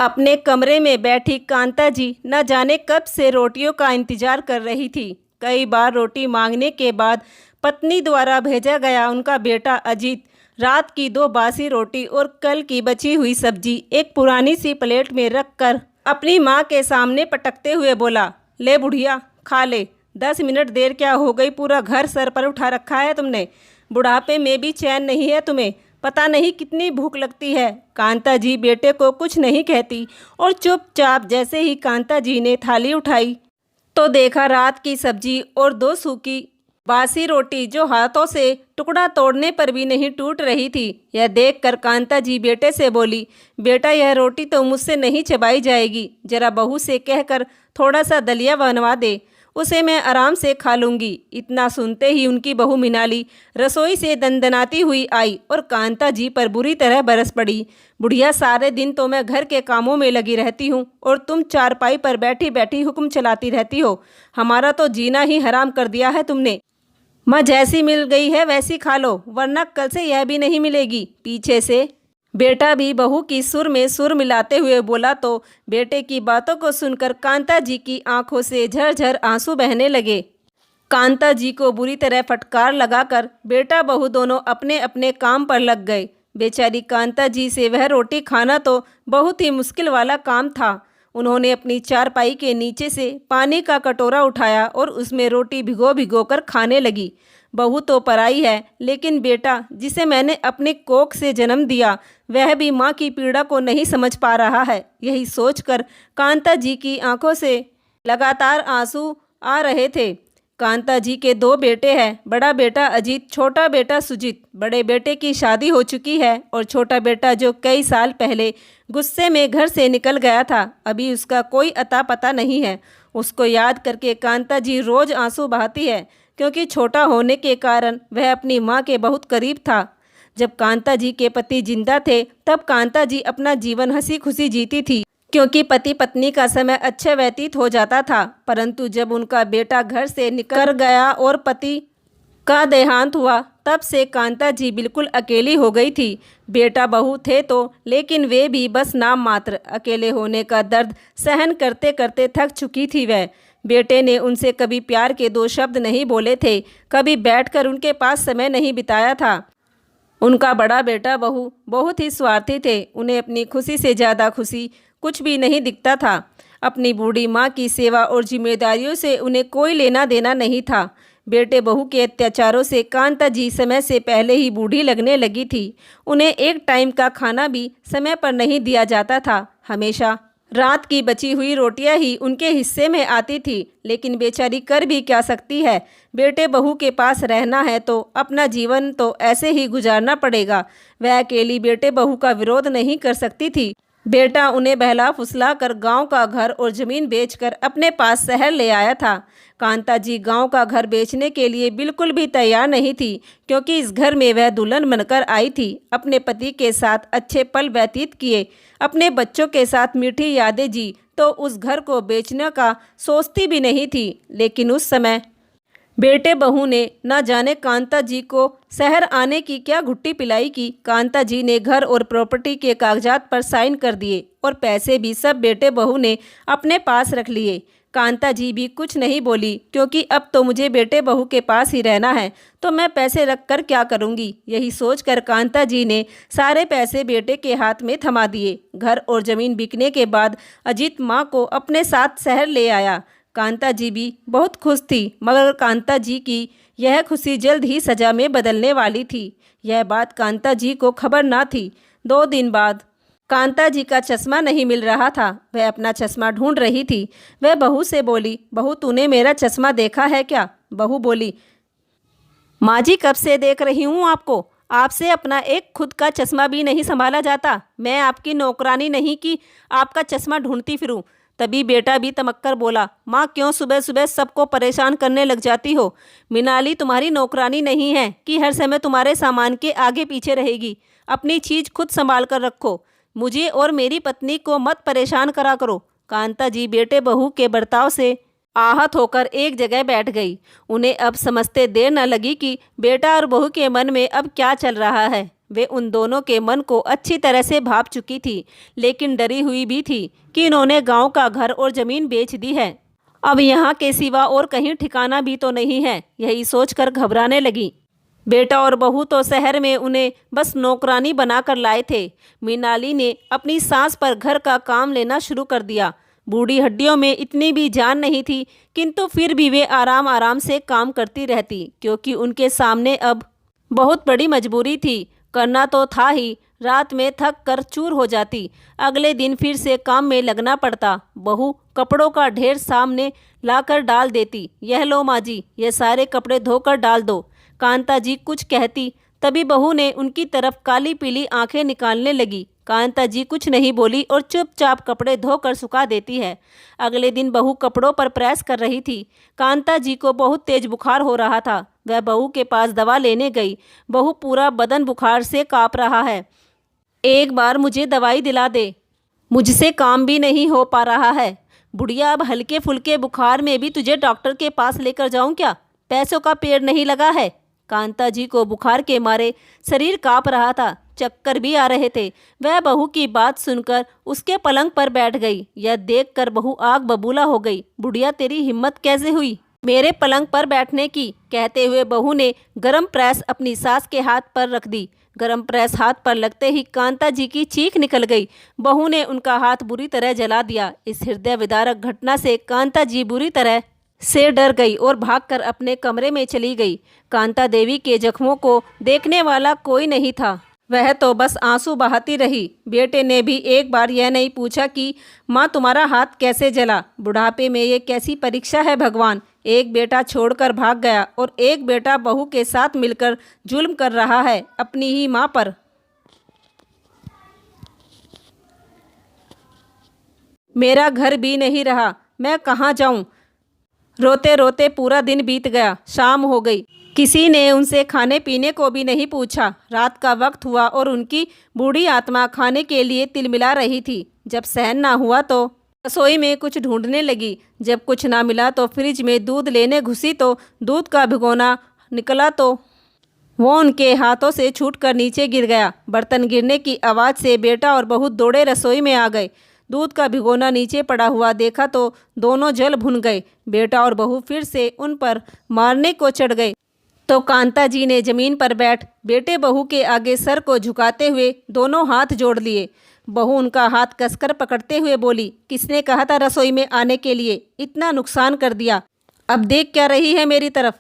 अपने कमरे में बैठी कांता जी न जाने कब से रोटियों का इंतजार कर रही थी। कई बार रोटी मांगने के बाद पत्नी द्वारा भेजा गया उनका बेटा अजीत रात की 2 बासी रोटी और कल की बची हुई सब्जी एक पुरानी सी प्लेट में रखकर अपनी माँ के सामने पटकते हुए बोला, ले बुढ़िया खा ले। 10 मिनट देर क्या हो गई, पूरा घर सर पर उठा रखा है तुमने। बुढ़ापे में भी चैन नहीं है तुम्हें, पता नहीं कितनी भूख लगती है। कांता जी बेटे को कुछ नहीं कहती और चुपचाप जैसे ही कांता जी ने थाली उठाई तो देखा रात की सब्जी और 2 सूखी बासी रोटी जो हाथों से टुकड़ा तोड़ने पर भी नहीं टूट रही थी। यह देखकर कांता जी बेटे से बोली, बेटा यह रोटी तो मुझसे नहीं चबाई जाएगी, जरा बहू से कहकर थोड़ा सा दलिया बनवा दे, उसे मैं आराम से खा लूँगी। इतना सुनते ही उनकी बहू मिनाली रसोई से दंदनाती हुई आई और कांता जी पर बुरी तरह बरस पड़ी। बुढ़िया सारे दिन तो मैं घर के कामों में लगी रहती हूँ और तुम चारपाई पर बैठी बैठी हुक्म चलाती रहती हो। हमारा तो जीना ही हराम कर दिया है तुमने। माँ जैसी मिल गई है वैसी खा लो, वरना कल से यह भी नहीं मिलेगी। पीछे से बेटा भी बहू की सुर में सुर मिलाते हुए बोला तो बेटे की बातों को सुनकर कांता जी की आंखों से झरझर आंसू बहने लगे। कांता जी को बुरी तरह फटकार लगाकर बेटा बहू दोनों अपने अपने काम पर लग गए। बेचारी कांता जी से वह रोटी खाना तो बहुत ही मुश्किल वाला काम था। उन्होंने अपनी चारपाई के नीचे से पानी का कटोरा उठाया और उसमें रोटी भिगो भिगो कर खाने लगी। बहू तो पराई है, लेकिन बेटा जिसे मैंने अपने कोख से जन्म दिया वह भी माँ की पीड़ा को नहीं समझ पा रहा है। यही सोचकर कांता जी की आंखों से लगातार आंसू आ रहे थे। कांता जी के 2 बेटे हैं, बड़ा बेटा अजीत, छोटा बेटा सुजीत। बड़े बेटे की शादी हो चुकी है और छोटा बेटा जो कई साल पहले गुस्से में घर से निकल गया था, अभी उसका कोई अता पता नहीं है। उसको याद करके कांता जी रोज़ आंसू बहाती है, क्योंकि छोटा होने के कारण वह अपनी माँ के बहुत करीब था। जब कांता जी के पति जिंदा थे तब कांता जी अपना जीवन हंसी खुशी जीती थी, क्योंकि पति पत्नी का समय अच्छा व्यतीत हो जाता था। परंतु जब उनका बेटा घर से निकल गया और पति का देहांत हुआ, तब से कांता जी बिल्कुल अकेली हो गई थी। बेटा बहू थे तो, लेकिन वे भी बस नाम मात्र। अकेले होने का दर्द सहन करते करते थक चुकी थी वह। बेटे ने उनसे कभी प्यार के 2 शब्द नहीं बोले थे, कभी बैठकर उनके पास समय नहीं बिताया था। उनका बड़ा बेटा बहू बहुत ही स्वार्थी थे, उन्हें अपनी खुशी से ज़्यादा खुशी कुछ भी नहीं दिखता था। अपनी बूढ़ी माँ की सेवा और जिम्मेदारियों से उन्हें कोई लेना देना नहीं था। बेटे बहू के अत्याचारों से कांता जी समय से पहले ही बूढ़ी लगने लगी थी। उन्हें एक टाइम का खाना भी समय पर नहीं दिया जाता था। हमेशा रात की बची हुई रोटियां ही उनके हिस्से में आती थी, लेकिन बेचारी कर भी क्या सकती है। बेटे बहू के पास रहना है तो अपना जीवन तो ऐसे ही गुजारना पड़ेगा। वह अकेली बेटे बहू का विरोध नहीं कर सकती थी। बेटा उन्हें बहला फुसला कर गाँव का घर और ज़मीन बेचकर अपने पास शहर ले आया था। कांता जी गांव का घर बेचने के लिए बिल्कुल भी तैयार नहीं थी, क्योंकि इस घर में वह दुल्हन बनकर आई थी। अपने पति के साथ अच्छे पल व्यतीत किए, अपने बच्चों के साथ मीठी यादें जी, तो उस घर को बेचने का सोचती भी नहीं थी। लेकिन उस समय बेटे बहू ने न जाने कांता जी को शहर आने की क्या घुट्टी पिलाई की। कांता जी ने घर और प्रॉपर्टी के कागजात पर साइन कर दिए और पैसे भी सब बेटे बहू ने अपने पास रख लिए। कांता जी भी कुछ नहीं बोली, क्योंकि अब तो मुझे बेटे बहू के पास ही रहना है, तो मैं पैसे रख कर क्या करूँगी। यही सोचकर कांता जी ने सारे पैसे बेटे के हाथ में थमा दिए। घर और ज़मीन बिकने के बाद अजीत माँ को अपने साथ शहर ले आया। कांता जी भी बहुत खुश थी, मगर कांता जी की यह खुशी जल्द ही सजा में बदलने वाली थी। यह बात कांता जी को खबर ना थी। 2 दिन बाद कांता जी का चश्मा नहीं मिल रहा था। वह अपना चश्मा ढूंढ रही थी। वह बहू से बोली, बहू तूने मेरा चश्मा देखा है क्या? बहू बोली, माँ जी कब से देख रही हूँ आपको, आपसे अपना एक खुद का चश्मा भी नहीं संभाला जाता। मैं आपकी नौकरानी नहीं कि आपका चश्मा ढूंढती फिरूं। तभी बेटा भी तमक्कर बोला, माँ क्यों सुबह सुबह सबको परेशान करने लग जाती हो। मिनाली तुम्हारी नौकरानी नहीं है कि हर समय तुम्हारे सामान के आगे पीछे रहेगी। अपनी चीज़ खुद संभाल कर रखो, मुझे और मेरी पत्नी को मत परेशान करा करो। कांता जी बेटे बहू के बर्ताव से आहत होकर एक जगह बैठ गई। उन्हें अब समझते देर न लगी कि बेटा और बहू के मन में अब क्या चल रहा है। वे उन दोनों के मन को अच्छी तरह से भाप चुकी थी, लेकिन डरी हुई भी थी कि इन्होंने गांव का घर और ज़मीन बेच दी है। अब यहाँ के सिवा और कहीं ठिकाना भी तो नहीं है, यही सोचकर घबराने लगी। बेटा और बहू तो शहर में उन्हें बस नौकरानी बनाकर लाए थे। मीनाली ने अपनी सास पर घर का काम लेना शुरू कर दिया। बूढ़ी हड्डियों में इतनी भी जान नहीं थी, किंतु फिर भी वे आराम आराम से काम करती रहती, क्योंकि उनके सामने अब बहुत बड़ी मजबूरी थी। करना तो था ही। रात में थक कर चूर हो जाती, अगले दिन फिर से काम में लगना पड़ता। बहू कपड़ों का ढेर सामने लाकर डाल देती। यह लो माँ जी, ये सारे कपड़े धोकर डाल दो। कांता जी कुछ कहती, तभी बहू ने उनकी तरफ काली पीली आंखें निकालने लगी। कांता जी कुछ नहीं बोली और चुपचाप कपड़े धोकर सुखा देती है। अगले दिन बहू कपड़ों पर प्रेस कर रही थी। कांता जी को बहुत तेज बुखार हो रहा था। वह बहू के पास दवा लेने गई। बहू पूरा बदन बुखार से कांप रहा है। एक बार मुझे दवाई दिला दे, मुझसे काम भी नहीं हो पा रहा है। बुढ़िया, अब हल्के फुल्के बुखार में भी तुझे डॉक्टर के पास लेकर जाऊं क्या? पैसों का पेड़ नहीं लगा है। कांता जी को बुखार के मारे शरीर कांप रहा था, चक्कर भी आ रहे थे। वह बहू की बात सुनकर उसके पलंग पर बैठ गई। यह देखकर बहू आग बबूला हो गई। बुढ़िया, तेरी हिम्मत कैसे हुई मेरे पलंग पर बैठने की? कहते हुए बहू ने गरम प्रेस अपनी सास के हाथ पर रख दी। गरम प्रेस हाथ पर लगते ही कांता जी की चीख निकल गई। बहू ने उनका हाथ बुरी तरह जला दिया। इस हृदय विदारक घटना से कांता जी बुरी तरह से डर गई और भागकर अपने कमरे में चली गई। कांता देवी के जख्मों को देखने वाला कोई नहीं था। वह तो बस आंसू बहाती रही। बेटे ने भी एक बार यह नहीं पूछा कि माँ तुम्हारा हाथ कैसे जला? बुढ़ापे में ये कैसी परीक्षा है भगवान। एक बेटा छोड़कर भाग गया और एक बेटा बहू के साथ मिलकर जुल्म कर रहा है अपनी ही माँ पर। मेरा घर भी नहीं रहा, मैं कहाँ जाऊँ? रोते रोते पूरा दिन बीत गया। शाम हो गई। किसी ने उनसे खाने पीने को भी नहीं पूछा। रात का वक्त हुआ और उनकी बूढ़ी आत्मा खाने के लिए तिलमिला रही थी। जब सहन ना हुआ तो रसोई में कुछ ढूंढने लगी। जब कुछ ना मिला तो फ्रिज में दूध लेने घुसी तो दूध का भिगोना निकला तो वो उनके हाथों से छूटकर नीचे गिर गया। बर्तन गिरने की आवाज़ से बेटा और बहू दौड़े रसोई में आ गए। दूध का भिगोना नीचे पड़ा हुआ देखा तो दोनों जल भुन गए। बेटा और बहू फिर से उन पर मारने को चढ़ गए तो कांता जी ने जमीन पर बैठ बेटे बहू के आगे सर को झुकाते हुए दोनों हाथ जोड़ लिए। बहू उनका हाथ कसकर पकड़ते हुए बोली, किसने कहा था रसोई में आने के लिए? इतना नुकसान कर दिया, अब देख क्या रही है मेरी तरफ?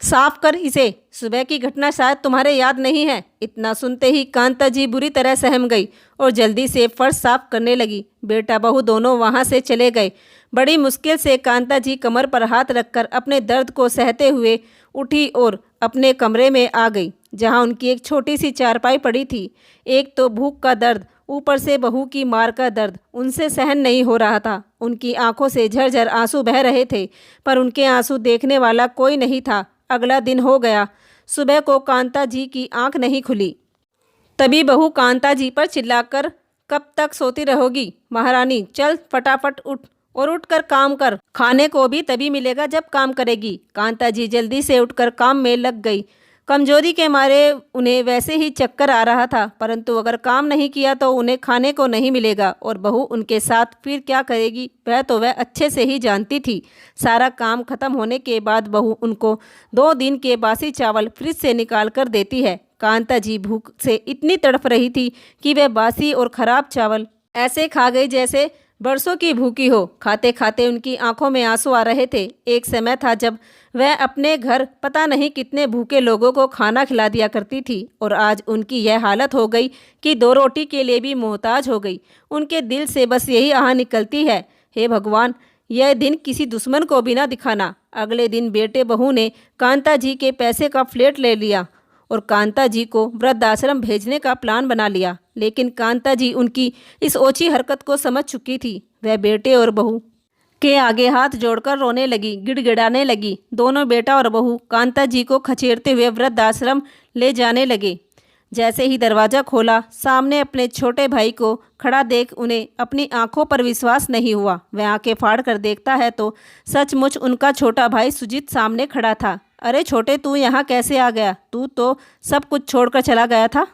साफ कर इसे। सुबह की घटना शायद तुम्हारे याद नहीं है। इतना सुनते ही कांता जी बुरी तरह सहम गई और जल्दी से फर्श साफ करने लगी। बेटा बहू दोनों वहां से चले गए। बड़ी मुश्किल से कांता जी कमर पर हाथ रखकर अपने दर्द को सहते हुए उठी और अपने कमरे में आ गई, जहां उनकी एक छोटी सी चारपाई पड़ी थी। एक तो भूख का दर्द, ऊपर से बहू की मार का दर्द उनसे सहन नहीं हो रहा था। उनकी आंखों से झरझर आंसू बह रहे थे, पर उनके आंसू देखने वाला कोई नहीं था। अगला दिन हो गया। सुबह को कांता जी की आंख नहीं खुली। तभी बहू कांता जी पर चिल्लाकर, कब तक सोती रहोगी महारानी? चल फटाफट उठ और उठकर काम कर। खाने को भी तभी मिलेगा जब काम करेगी। कांता जी जल्दी से उठकर काम में लग गई। कमजोरी के मारे उन्हें वैसे ही चक्कर आ रहा था, परंतु अगर काम नहीं किया तो उन्हें खाने को नहीं मिलेगा और बहू उनके साथ फिर क्या करेगी वह अच्छे से ही जानती थी। सारा काम खत्म होने के बाद बहू उनको 2 दिन के बासी चावल फ्रिज से निकाल कर देती है। कांता जी भूख से इतनी तड़फ रही थी कि वह बासी और खराब चावल ऐसे खा गई जैसे बरसों की भूखी हो। खाते खाते उनकी आंखों में आंसू आ रहे थे। एक समय था जब वह अपने घर पता नहीं कितने भूखे लोगों को खाना खिला दिया करती थी, और आज उनकी यह हालत हो गई कि 2 रोटी के लिए भी मोहताज हो गई। उनके दिल से बस यही आह निकलती है, हे भगवान, यह दिन किसी दुश्मन को भी ना दिखाना। अगले दिन बेटे बहू ने कांता जी के पैसे का फ्लेट ले लिया और कांता जी को वृद्धाश्रम भेजने का प्लान बना लिया। लेकिन कांता जी उनकी इस ओछी हरकत को समझ चुकी थी। वह बेटे और बहू के आगे हाथ जोड़कर रोने लगी, गिड़गिड़ाने लगी। दोनों बेटा और बहू कांता जी को खचेड़ते हुए वृद्धाश्रम ले जाने लगे। जैसे ही दरवाज़ा खोला, सामने अपने छोटे भाई को खड़ा देख उन्हें अपनी आंखों पर विश्वास नहीं हुआ। वह आंखें फाड़ कर देखता है तो सचमुच उनका छोटा भाई सुजीत सामने खड़ा था। अरे छोटे, तू यहाँ कैसे आ गया? तू तो सब कुछ छोड़कर चला गया था।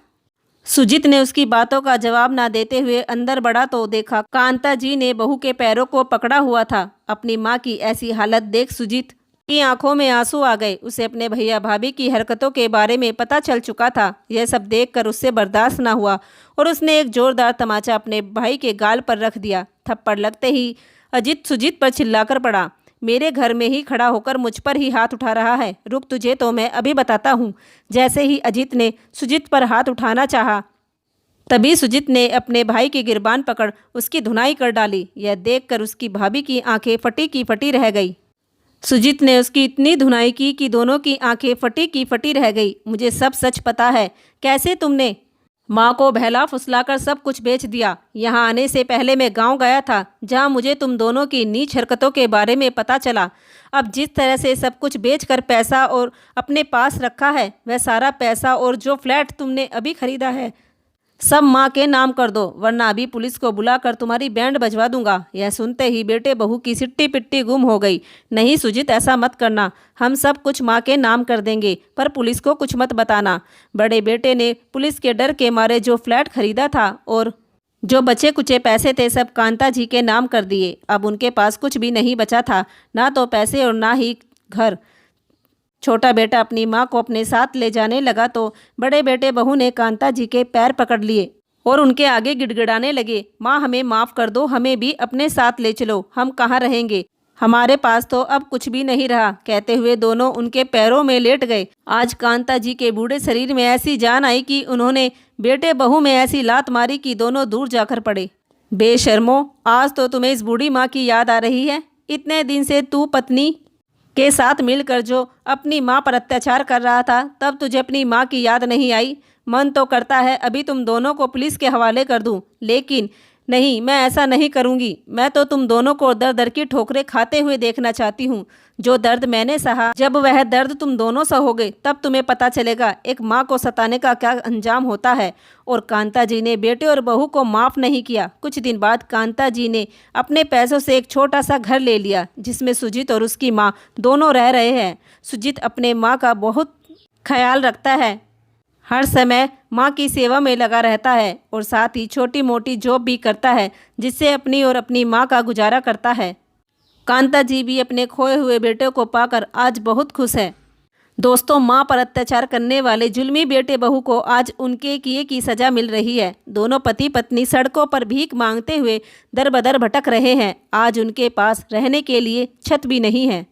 सुजीत ने उसकी बातों का जवाब ना देते हुए अंदर बढ़ा तो देखा कांता जी ने बहू के पैरों को पकड़ा हुआ था। अपनी माँ की ऐसी हालत देख सुजीत की आंखों में आंसू आ गए। उसे अपने भैया भाभी की हरकतों के बारे में पता चल चुका था। यह सब देखकर उससे बर्दाश्त ना हुआ और उसने एक जोरदार तमाचा अपने भाई के गाल पर रख दिया। थप्पड़ लगते ही अजीत सुजीत पर चिल्लाकर पड़ा, मेरे घर में ही खड़ा होकर मुझ पर ही हाथ उठा रहा है, रुक तुझे तो मैं अभी बताता हूँ। जैसे ही अजीत ने सुजीत पर हाथ उठाना चाहा, तभी सुजीत ने अपने भाई की गिरबान पकड़ उसकी धुनाई कर डाली। यह देखकर उसकी भाभी की आंखें फटी की फटी रह गई। सुजीत ने उसकी इतनी धुनाई की कि दोनों की आंखें फटी की फटी रह गई। मुझे सब सच पता है, कैसे तुमने माँ को बहला फुसलाकर सब कुछ बेच दिया। यहाँ आने से पहले मैं गांव गया था, जहाँ मुझे तुम दोनों की नीच हरकतों के बारे में पता चला। अब जिस तरह से सब कुछ बेचकर पैसा और अपने पास रखा है, वह सारा पैसा और जो फ्लैट तुमने अभी खरीदा है, सब माँ के नाम कर दो, वरना अभी पुलिस को बुलाकर तुम्हारी बैंड बजवा दूंगा। यह सुनते ही बेटे बहू की सिट्टी पिट्टी गुम हो गई। नहीं सुजीत, ऐसा मत करना, हम सब कुछ माँ के नाम कर देंगे, पर पुलिस को कुछ मत बताना। बड़े बेटे ने पुलिस के डर के मारे जो फ्लैट खरीदा था और जो बचे कुचे पैसे थे सब कांता जी के नाम कर दिए। अब उनके पास कुछ भी नहीं बचा था, ना तो पैसे और ना ही घर। छोटा बेटा अपनी माँ को अपने साथ ले जाने लगा तो बड़े बेटे बहू ने कांता जी के पैर पकड़ लिए और उनके आगे गिड़गिड़ाने लगे, माँ हमें माफ़ कर दो, हमें भी अपने साथ ले चलो, हम कहाँ रहेंगे, हमारे पास तो अब कुछ भी नहीं रहा। कहते हुए दोनों उनके पैरों में लेट गए। आज कांता जी के बूढ़े शरीर में ऐसी जान आई कि उन्होंने बेटे बहू में ऐसी लात मारी कि दोनों दूर जाकर पड़े। बेशर्मो, आज तो तुम्हें इस बूढ़ी माँ की याद आ रही है? इतने दिन से तू पत्नी के साथ मिलकर जो अपनी माँ पर अत्याचार कर रहा था, तब तुझे अपनी माँ की याद नहीं आई? मन तो करता है अभी तुम दोनों को पुलिस के हवाले कर दूं, लेकिन नहीं, मैं ऐसा नहीं करूंगी। मैं तो तुम दोनों को दर दर की ठोकरें खाते हुए देखना चाहती हूँ। जो दर्द मैंने सहा, जब वह दर्द तुम दोनों सहोगे तब तुम्हें पता चलेगा एक माँ को सताने का क्या अंजाम होता है। और कांता जी ने बेटे और बहू को माफ़ नहीं किया। कुछ दिन बाद कांता जी ने अपने पैसों से एक छोटा सा घर ले लिया, जिसमें सुजीत और उसकी माँ दोनों रह रहे हैं। सुजीत अपने माँ का बहुत ख्याल रखता है, हर समय माँ की सेवा में लगा रहता है और साथ ही छोटी मोटी जॉब भी करता है, जिससे अपनी और अपनी माँ का गुजारा करता है। कांता जी भी अपने खोए हुए बेटे को पाकर आज बहुत खुश है। दोस्तों, माँ पर अत्याचार करने वाले जुल्मी बेटे बहू को आज उनके किए की सज़ा मिल रही है। दोनों पति पत्नी सड़कों पर भीख मांगते हुए दर बदर भटक रहे हैं। आज उनके पास रहने के लिए छत भी नहीं है।